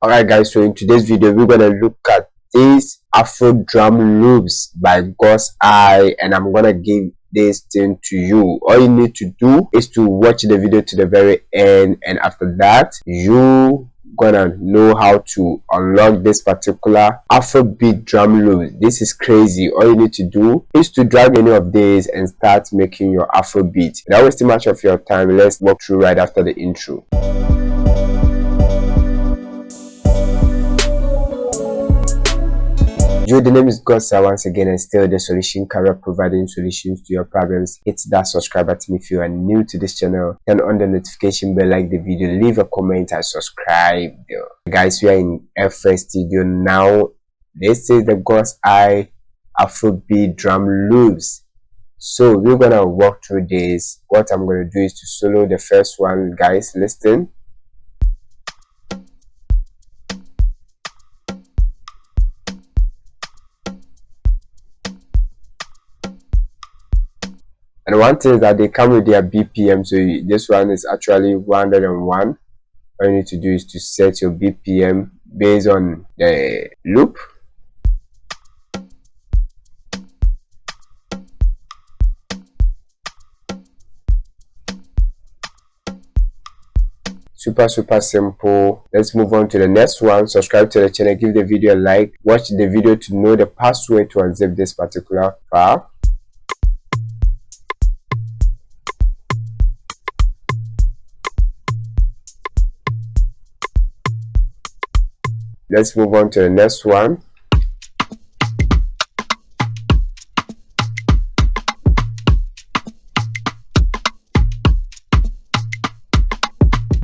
Alright guys, so in today's video we're gonna look at these Afro drum loops by God's Eye, and I'm gonna give this thing to you. All you need to do is to watch the video to the very end, and after that you gonna know how to unlock this particular Afrobeat drum loop. This is crazy. All you need to do is to drag any of these and start making your Afrobeat. Without wasting much of your time, let's walk through right after the intro. Yo, the name is Godsa once again, and still the solution career, providing solutions to your problems. Hit that subscribe button if you are new to this channel. Turn on the notification bell, like the video, leave a comment and subscribe. Guys, we are in FS Studio now. This is the God's Eye Afrobeat drum loops. So we're gonna walk through this. What I'm gonna do is to solo the first one. Guys, listen. And one thing is that they come with their BPM, so this one is actually 101. All you need to do is to set your BPM based on the loop. Super simple. Let's move on to the next one. Subscribe to the channel, give the video a like, watch the video to know the password to unzip this particular file. Let's move on to the next one.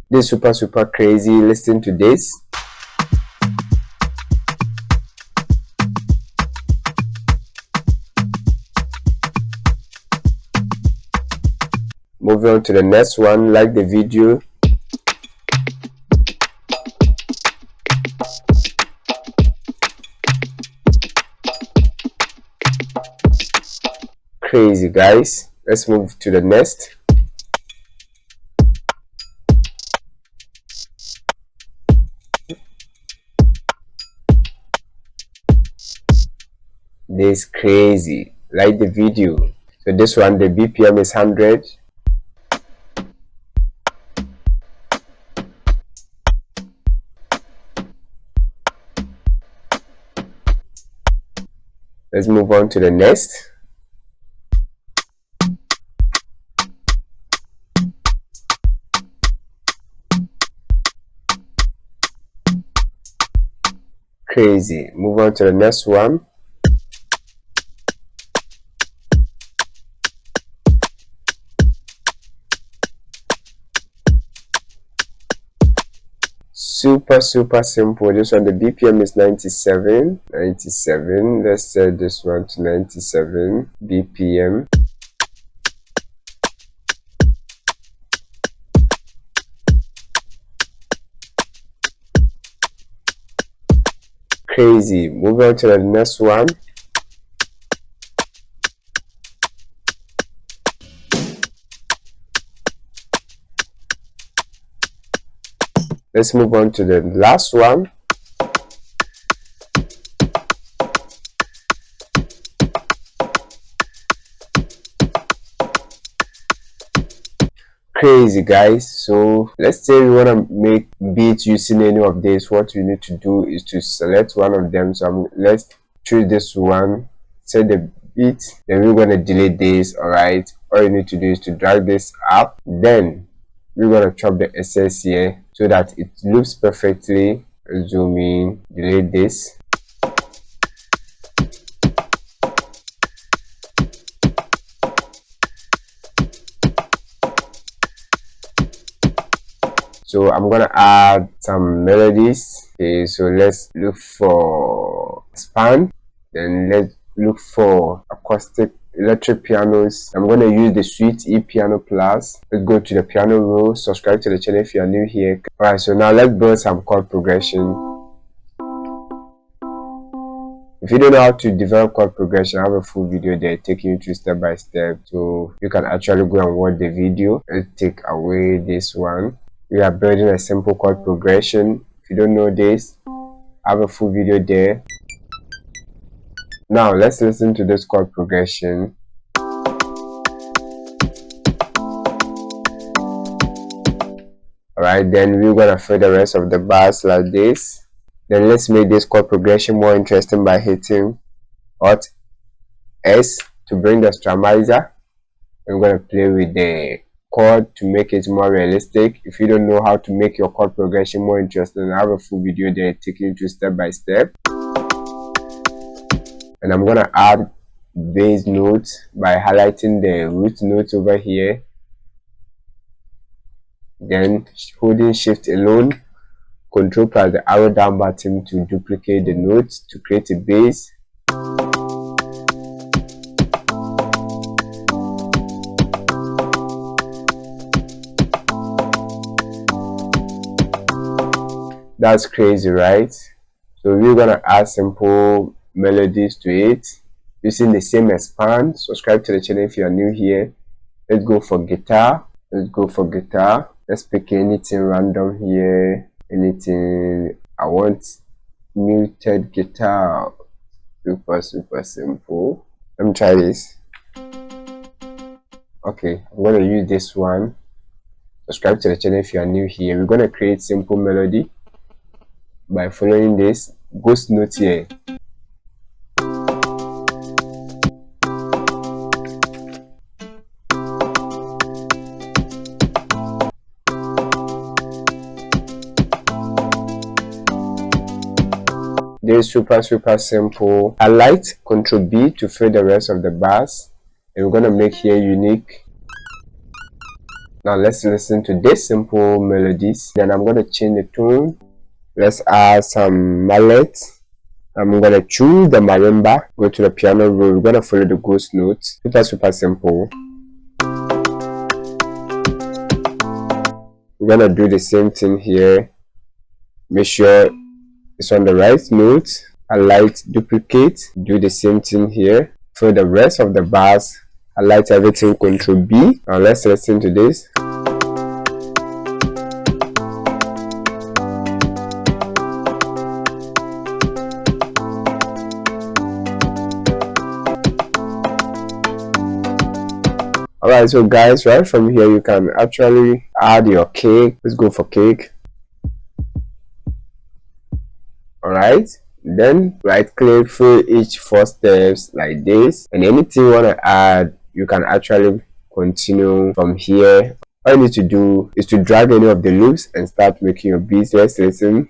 This is super crazy. Listen to this. Moving on to the next one. Like the video. Crazy, guys. Let's move to the next. This is crazy. Like the video. So this one, the BPM is 100. Let's move on to the next. Crazy. Move on to the next one. Super simple. This one, the BPM is 97. Let's set this one to 97 BPM. Crazy. Move on to the next one. Let's move on to the last one. Crazy, guys. So let's say we want to make beats using any of these. What we need to do is to select one of them. So let's choose this one, set the beat, then we're going to delete this. All right, all you need to do is to drag this up, then we're going to chop the excess here so that it loops perfectly. Zoom in, delete this. So I'm gonna add some melodies. Okay, so let's look for span, then let's look for acoustic electric pianos. I'm gonna use the Suite E Piano Plus. Let's go to the piano roll. Subscribe to the channel if you are new here. Alright, so now let's build some chord progression. If you don't know how to develop chord progression, I have a full video there taking you through step by step, so you can actually go and watch the video. Let's take away this one. We are building a simple chord progression. If you don't know this, I have a full video there. Now let's listen to this chord progression. Alright, then we're gonna fill the rest of the bars like this. Then let's make this chord progression more interesting by hitting Alt S to bring the strumizer. I'm gonna play with the chord to make it more realistic. If you don't know how to make your chord progression more interesting, I have a full video there taking you through step by step. And I'm gonna add bass notes by highlighting the root notes over here, then holding shift alone, control plus the arrow down button to duplicate the notes to create a bass. That's crazy, right? So we're gonna add simple melodies to it using the same expand. Subscribe to the channel if you are new here. Let's go for guitar. Let's pick anything random here. Anything. I want muted guitar. Super simple. Let me try this. Okay, I'm gonna use this one. Subscribe to the channel if you are new here. We're gonna create simple melody by following this ghost note here. This is super simple. Highlight Ctrl B to fill the rest of the bars, and we're gonna make here unique. Now let's listen to this simple melodies. Then I'm gonna change the tone. Let's add some mallet. I'm gonna choose the marimba, go to the piano roll. We're gonna follow the ghost notes. Super simple. We're gonna do the same thing here. Make sure it's on the right note. Highlight, duplicate, do the same thing here. For the rest of the bars, highlight everything, Ctrl B. Now let's listen to this. Alright, so guys, right from here you can actually add your kick. Let's go for kick. Alright, then right click through each 4 steps like this, and anything you want to add you can actually continue from here. All you need to do is to drag any of the loops and start making your beats. Let's listen.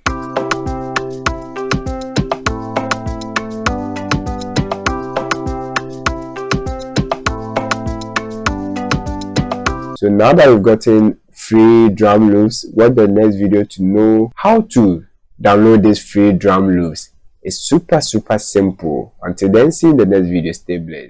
So now that we've gotten free drum loops, watch the next video to know how to download these free drum loops. It's super simple. Until then, see you in the next video. Stay blessed.